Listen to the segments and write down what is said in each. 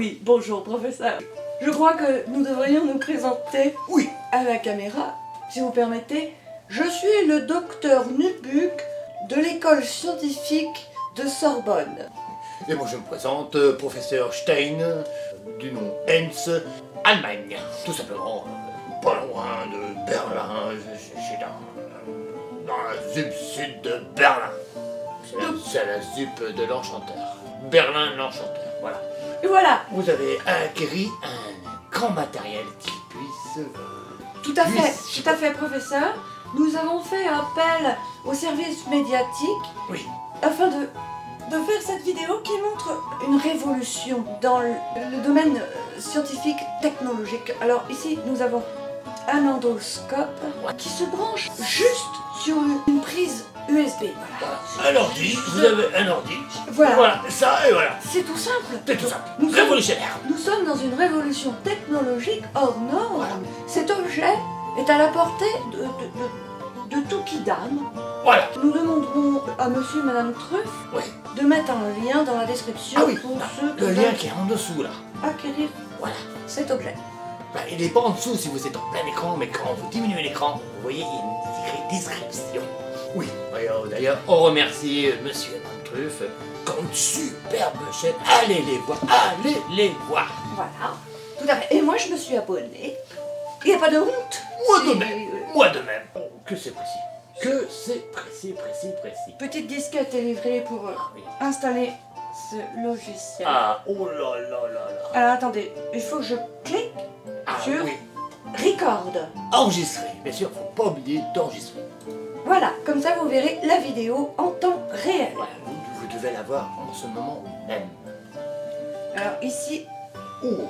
oui, bonjour professeur. Je crois que nous devrions nous présenter Oui. à la caméra, si vous permettez. Je suis le docteur Nubuck de l'école scientifique de Sorbonne. Et moi je me présente, professeur Stein, du nom Hens, Allemagne. Tout simplement, pas loin de Berlin, je suis dans la ZUP sud de Berlin. C'est la ZUP de l'Enchanteur. Berlin l'Enchanteur, voilà. Et voilà. Vous avez acquis un grand matériel qui puisse... Tout à fait, professeur. Nous avons fait appel au service médiatique Oui. afin de faire cette vidéo qui montre une révolution dans le domaine scientifique technologique. Alors ici, nous avons un endoscope qui se branche juste sur une prise USB. Voilà. Un ordi, vous avez un ordi. Voilà. Ça et voilà. C'est tout simple. C'est tout simple. Nous Révolutionnaire. Nous sommes dans une révolution technologique hors norme. Voilà. Cet objet est à la portée de tout qui d'âme. Voilà. Nous demanderons à monsieur et madame Truff Ouais. de mettre un lien dans la description Ah oui, pour ceux qui le lien veulent qui est en dessous là. acquérir Voilà. cet objet. Bah, il n'est pas en dessous si vous êtes en plein écran, mais quand vous diminuez l'écran, vous voyez, il y a une description. Oui. D'ailleurs, on remercie monsieur et madame Truff. Comme une superbe chaîne. Allez les voir. Allez les voir. Voilà. Tout à fait. Et moi, je me suis abonnée. Il n'y a pas de honte. Moi de C'est- même. Moi de même. Oh, que c'est précis. Que c'est précis. Petite disquette est livrée pour Oui. installer ce logiciel. Ah, oh là là là là. Alors attendez, il faut que je clique Ah sur oui. Record. Enregistrer. Bien sûr, faut pas oublier d'enregistrer. Voilà, comme ça vous verrez la vidéo en temps réel. Voilà, vous devez la voir en ce moment même. Alors ici, Oh,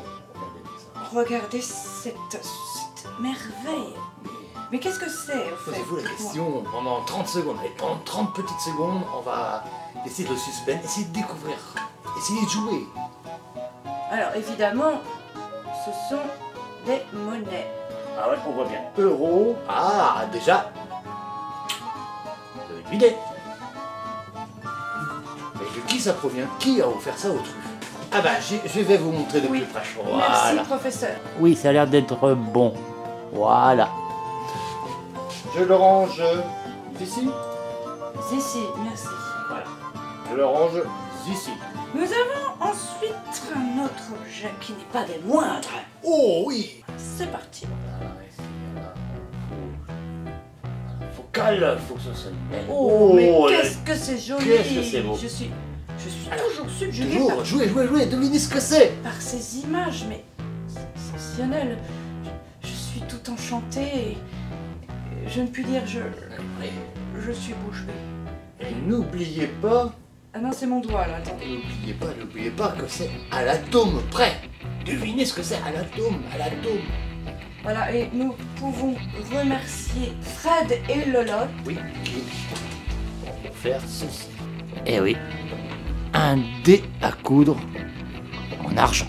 regardez cette merveille. Mais qu'est-ce que c'est au fait? posez-vous la question pendant 30 secondes. Allez, pendant 30 petites secondes, on va essayer de le suspense, essayer de découvrir, essayer de jouer. Alors évidemment, ce sont des monnaies. Ah ouais, on voit bien. Euro. Ah, déjà. Vous avez une idée. Mais de qui ça provient? Qui a offert ça aux truffes? Ah bah, je vais vous montrer de Oui. plus près. Merci Voilà. professeur. Oui, ça a l'air d'être bon. Voilà. Je le range ici. Ici, merci. Voilà. Je le range ici. Nous avons ensuite un autre objet qui n'est pas des moindres. Oh oui. C'est parti. Focal, faut que ça sonne bien. Oh, mais là, qu'est-ce que c'est joli. qu'est-ce que c'est beau. Je suis Alors, toujours subjuguée toujours, jouez, devinez ce que c'est. par ces images, mais sensationnelles. Je suis tout enchantée et je ne puis dire, je suis bouche bée. Et n'oubliez pas, Ah non, c'est mon doigt là, attendez. n'oubliez pas que c'est à l'atome près. Devinez ce que c'est à l'atome. Voilà, et nous pouvons remercier Fred et Lolotte. Oui, qui vont faire ceci. Eh oui, un dé à coudre en argent.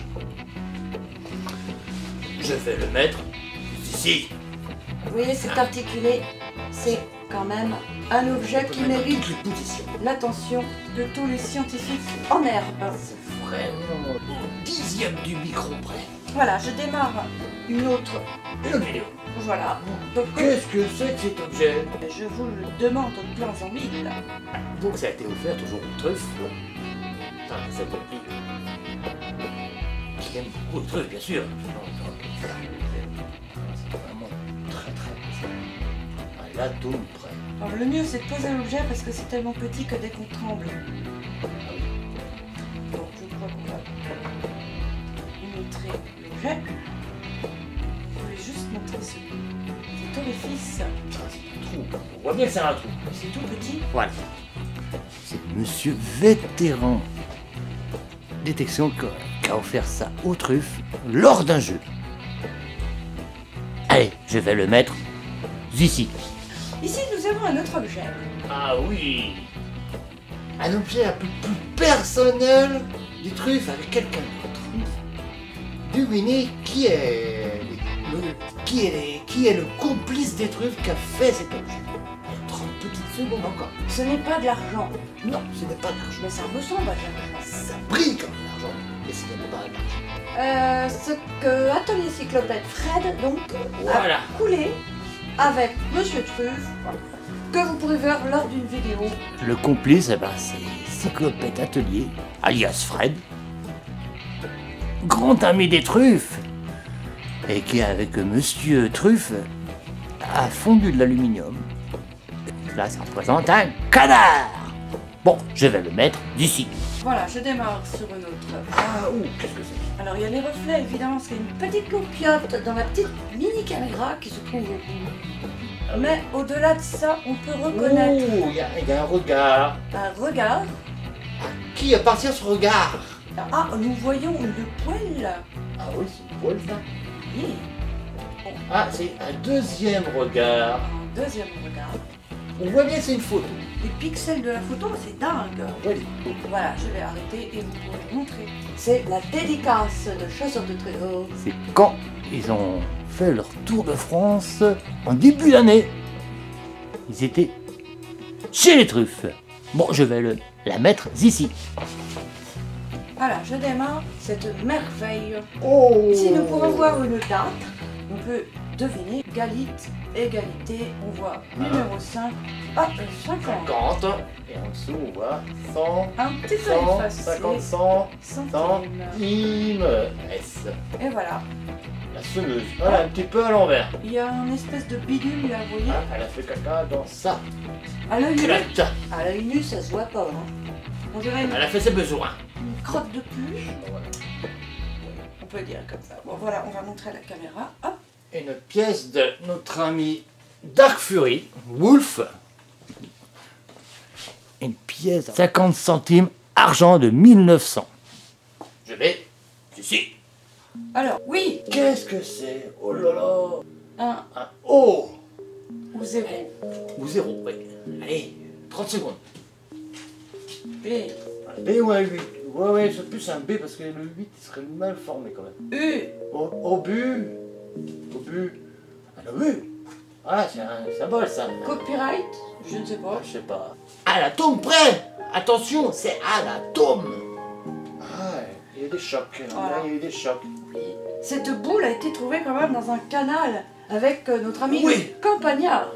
Je vais le mettre ici. Vous voyez, c'est articulé. C'est quand même un objet qui mérite toutes les positions. l'attention de tous les scientifiques en herbe. C'est vraiment au dixième du micron près. Voilà, je démarre une autre. Une vidéo. Voilà. Donc, Qu'est-ce que c'est que cet objet? je vous le demande au plein en mille. Donc ça a été offert toujours une truffe. Enfin, ça peut être qui aime beaucoup les truffes, bien sûr. C'est vraiment très à l'atome près. Alors, le mieux, c'est de poser l'objet parce que c'est tellement petit que dès qu'on tremble. Donc, je crois qu'on va montrer l'objet. Je voulais juste montrer cet orifice. Ça, c'est un trou. On voit bien que c'est un trou. C'est tout petit. Voilà. C'est monsieur vétéran détection qui a offert ça aux truffes lors d'un jeu. Allez, je vais le mettre ici. Ici, nous avons un autre objet. Ah oui. Un objet un peu plus personnel des truffes avec quelqu'un d'autre. Devinez qui est le complice des truffes qui a fait cet objet. 30 petites secondes encore. Ce n'est pas de l'argent, Non, ce n'est pas de l'argent. mais ça ressemble à de l'argent. Ça brille comme de l'argent, mais ce n'est pas de l'argent. ce que Atelier Cyclopède Fred donc Voilà. a coulé avec Monsieur Truffe, que vous pourrez voir lors d'une vidéo. Le complice, eh ben, c'est Cyclopède Atelier, alias Fred, grand ami des truffes, et qui, avec Monsieur Truffe, a fondu de l'aluminium. Là, ça représente un canard. Bon, je vais le mettre d'ici. Voilà, je démarre sur une autre. Ah, ouh, qu'est-ce que c'est? Alors il y a les reflets, évidemment, c'est une petite copiote dans la petite mini caméra qui se trouve au bout. Mais au-delà de ça, on peut reconnaître Oh, il y a un regard. un regard. Qui appartient ce regard? Ah, nous voyons une poêle. Ah oui, c'est une poêle, ça. Oui, Ah, c'est un deuxième regard. un deuxième regard. On voit bien que c'est une photo. Les pixels de la photo, c'est dingue. Voilà, je vais arrêter et vous pourrez montrer. C'est la dédicace de Chasseurs de Trésors. C'est quand ils ont fait leur tour de France en début d'année. Ils étaient chez les truffes. Bon, je vais la mettre ici. Voilà, je démarre cette merveille. Oh. Ici, nous pouvons voir une date. On peut deviner égalité, égalité. On voit numéro 5. Ah, 50. 50. Et en dessous, on voit 100, Un petit peu 100, effacé. 50, 100, Centimes. centime. S. Et voilà. La semeuse. Voilà, un petit peu à l'envers. Il y a une espèce de bidule là, vous voyez. Ah, elle a fait caca dans ça. À l'œil nu, Culotte. ça se voit pas. Hein. On dirait Elle a fait ses besoins. une crotte de pluche. On peut dire comme ça. Bon, voilà, on va montrer à la caméra. Hop. Une pièce de notre ami Dark Fury, Wolf. Une pièce à 50 centimes, argent de 1900. Je vais ici. Alors, oui, Qu'est-ce que c'est? Oh là là. un Un O ou 0. ou 0, oui. Allez, 30 secondes. B, Un B ou un 8? Ouais, c'est plus un B parce que le 8 il serait mal formé quand même. U, Au but. Au but. Ah, le but. Ah, c'est un symbole ça. copyright, je ne sais pas. Je sais pas. À l'atome près. Attention, c'est à l'atome. Ah, il y a des chocs. Voilà. Il y a eu des chocs. Cette boule a été trouvée quand même dans un canal avec notre ami Oui. le campagnard.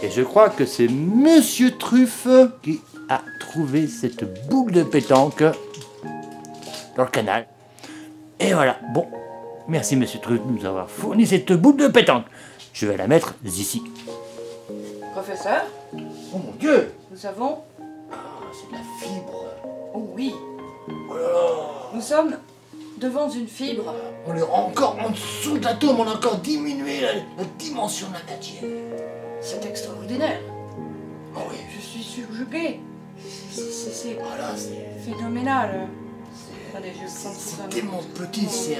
Et je crois que c'est Monsieur Truffe qui a trouvé cette boule de pétanque dans le canal. Et voilà. Bon, merci Monsieur Truffe de nous avoir fourni cette boule de pétanque. Je vais la mettre ici. Professeur, Oh mon Dieu. nous avons... Ah, c'est de la fibre. Oh oui, Oh là là. nous sommes devant une fibre. On est encore en dessous de l'atome, on a encore diminué la dimension de la matière. C'est extraordinaire. Oh oui. Je suis subjugué. C'est Voilà, c'est phénoménal. Attendez, je vais prendre c'est ça. tellement petit, c'est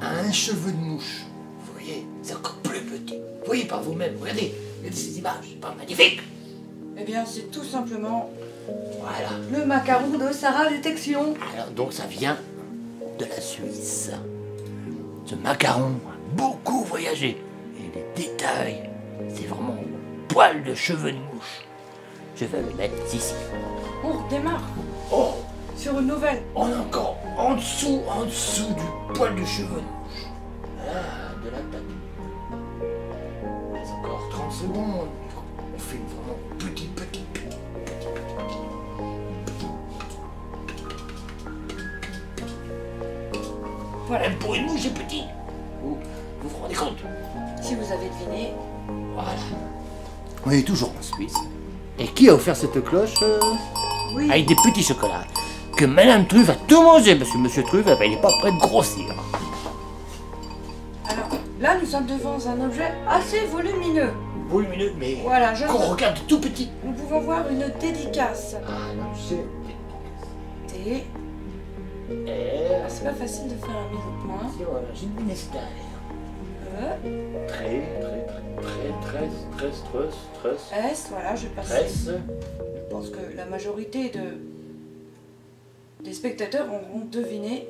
un cheveu de mouche. Vous voyez, c'est encore plus petit. Vous voyez par vous-même, regardez ces images, c'est pas magnifique. Eh bien, c'est tout simplement Voilà. le macaron de Sarah Détection. Alors donc ça vient de la Suisse. Ce macaron a beaucoup voyagé. Et les détails, c'est vraiment poil de cheveux de mouche. Je vais le mettre ici. On redémarre Oh, sur une nouvelle. on est encore en dessous du poil de cheveux de mouche. Ah, de la tête. C'est encore 30 secondes. On fait vraiment petit. Voilà. Même pour une mouche, c'est petit. Vous vous rendez compte? Si vous avez deviné, Voilà. On est toujours en Suisse. Et qui a offert cette cloche oui. avec des petits chocolats que Madame Truffe a tout mangé parce que Monsieur Truffe, il n'est pas prêt de grossir. Alors là, nous sommes devant un objet assez volumineux. Volumineux, mais Voilà, qu'on regarde tout petit. nous pouvons voir une dédicace. Ah non, c'est... T. R... C'est pas facile de faire la mise au point. Voilà, j'ai une ministère. E. Tresse. S. Voilà, je passe. Tresse. Je pense que la majorité des spectateurs auront deviné.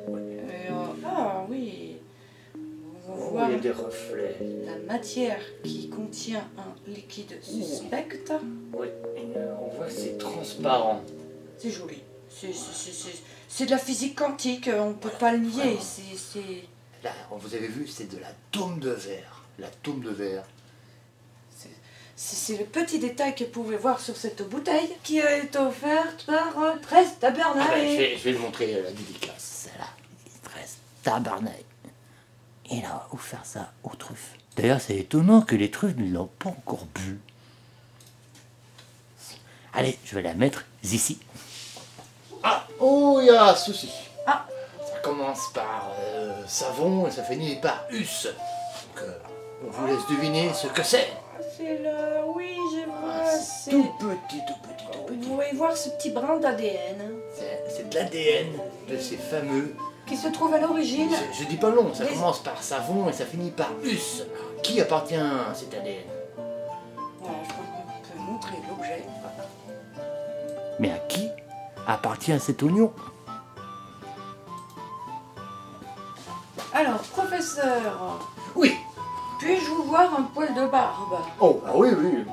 Et, ah oui. On va Oh, voir il y a des reflets. la matière qui contient un liquide suspect. Oui, on voit que c'est transparent. C'est joli. C'est de la physique quantique, on peut pas le nier. Là, vous avez vu, c'est de l'atome de verre. L'atome de verre. C'est le petit détail que vous pouvez voir sur cette bouteille qui a été offerte par 13 Tabernacle. Ah ben, je vais le montrer la dédicace. Celle-là, 13 Tabernacle. Il a offert ça aux truffes. D'ailleurs, c'est étonnant que les truffes ne l'ont pas encore bu. Allez, je vais la mettre ici. Ah, oh, il y a un souci. Ah. Ça commence par savon et ça finit par us. Donc, on vous laisse deviner ce que c'est. C'est le... Oui, je vois. C'est tout petit, tout petit, tout petit. Vous pouvez voir ce petit brin d'ADN. C'est de l'ADN de ces fameux... Qui se trouve à l'origine. Je dis pas long, ça commence par savon et ça finit par us. Alors, qui appartient à cet ADN? Voilà, je crois qu'on peut montrer l'objet. Mais à qui appartient cet oignon? Alors, professeur, Oui. puis-je vous voir un poil de barbe? Oh, ah oui, oui.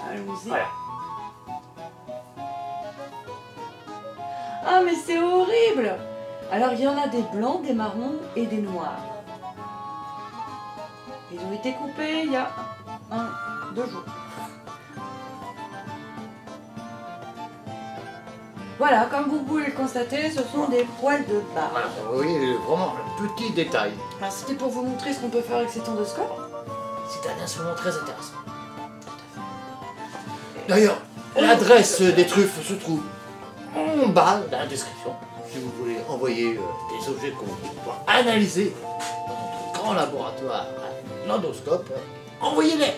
Allons-y. Voilà. Ah, mais c'est horrible! Alors, il y en a des blancs, des marrons et des noirs. Ils ont été coupés il y a 2 jours. Voilà, comme vous pouvez le constater, ce sont des poils de barbe. Voilà, vous voyez vraiment un petit détail. Alors, c'était pour vous montrer ce qu'on peut faire avec cet endoscope. C'est un instrument très intéressant. D'ailleurs, l'adresse des truffes se trouve en bas dans la description. Si vous voulez envoyer des objets qu'on va pouvoir analyser dans notre grand laboratoire à l'endoscope, envoyez-les.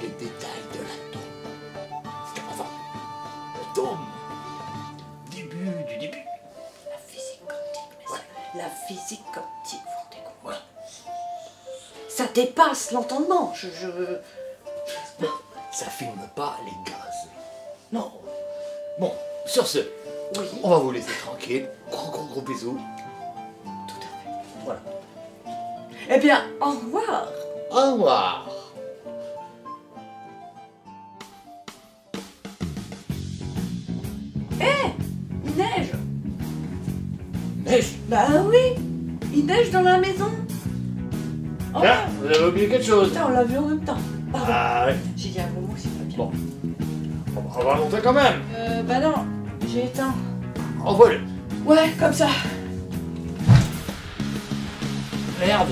Les détails de l'atome. C'est important. L'atome. Début du début. La physique quantique, mais la physique quantique, vous vous rendez compte? Ouais. Ça dépasse l'entendement. Ça filme pas les gaz. Non. Bon, sur ce, Oui. on va vous laisser tranquille. Gros bisous. Tout à fait. Voilà. Eh bien, au revoir. Au revoir. Il neige. Neige. Bah oui, il neige dans la maison. Oh, Là, vous avez oublié quelque chose. putain, on l'a vu en même temps. Pardon. Ah ouais. J'ai dit un gros mot, c'est pas bien. Bon. On va le montrer quand même. Bah non, j'ai éteint. Envoie-le. Ouais, comme ça. Merde.